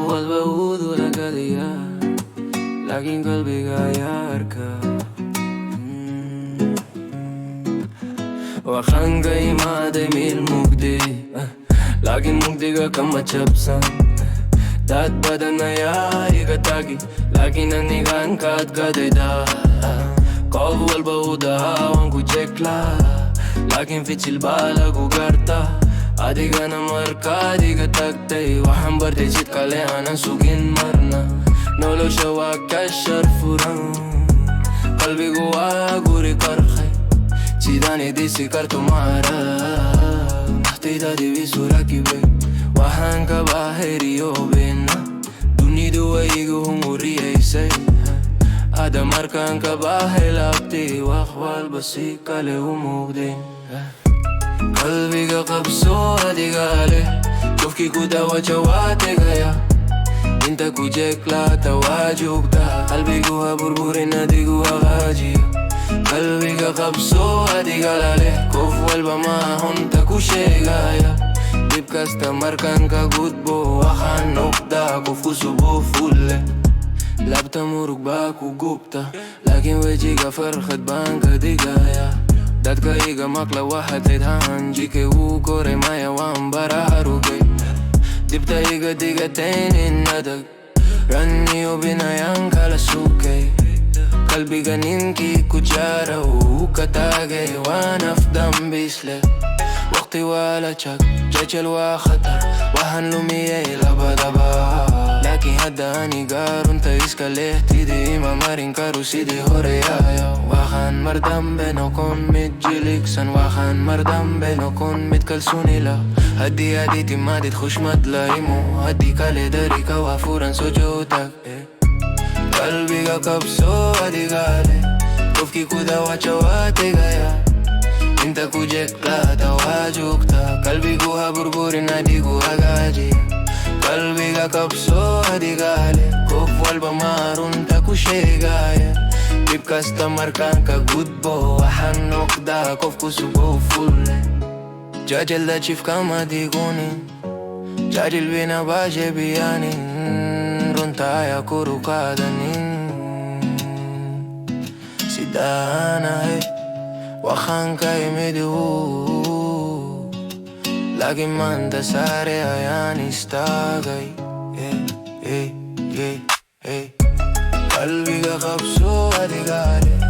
walba dhoola cadeeyaa laakiin qalbigaa arka waxaan ka imaaday meel mugdi laakiin mugdiga kama jabsan dad badan ayaa iga tagi laakiin anigaan ka adkaadayda qof walba uu dhahaa waan ku jeclaa laakiin ficil baa lagu gartaa adigana markaad iga tagtay waxaan bartay jid kale aanan sugin marna nolosha waa ka shar furan qalbigu waa guri qarxay sidaan idisi karto maarag naxtaydaadii isu rakibay waxaan ka baaheriyoobena dunidu way igu hunguriyaysay hadda markaan ka baahay laabtay wax walba si kale u muuqdeen qalbiga qabsoo adigaa leh qofkii ku dawaja waa tegaya inta ku jeclaata waa joogtaa qalbigu ha burburin adigu hagaajiya qalbiga qabsoo adigaa leh qof walba maa hunta ku sheegaya dib kasta markaan ka gudbo waxaan noqdaa qofku suboo fulle labta murug baa ku gubta laakiin wejiga farxad baan ka digaya dadka iga maqla waxaad leedhaan jike wuu koray maya waan baraarugay dibta iga digataynin adag ranniyo binayaan kala sukay qalbiga ninkii ku jaara uu ka taagay waan afdambisle waqti waa la jag jajal waa khatar waxaan lumiyay labadaba laakiin hadda aniga runta iska lehtidii ima marin karo sidii horeyayo waxaan mar dambe noqon mid jiligsan waxaan mar dambe noqon mid kalsoonila haddii aad i timaadid xushmad la imo haddii kale darika waa furan soo joogtag qalbiga qabsoo adigaa leh qofkii ku dawaja waa tegaya inta ku jeclaata waa joogtaa qalbigu ha burburin adigu hagaajiya qalbiga qabsoo adigaa leh qof walba maa runta ku sheegaya dib kasta markaan ka gudbo waxaan noqdaa qofku suboo fulle jajilda chief kama digunin jajil bina baje biyanin runta ayaa kuru qaadanin sidaanahay waxaan ka imid laakiin maanta sare ayaan istaagay qalbiga qabsoo adigaa leh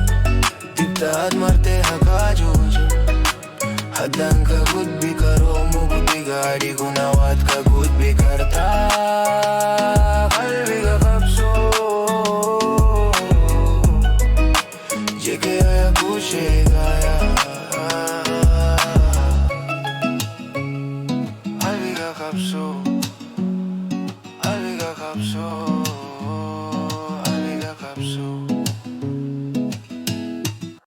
dibta aad martay hakaa joojin haddaan ka gudbi karo mugdiga adiguna waad ka gudbi kartaa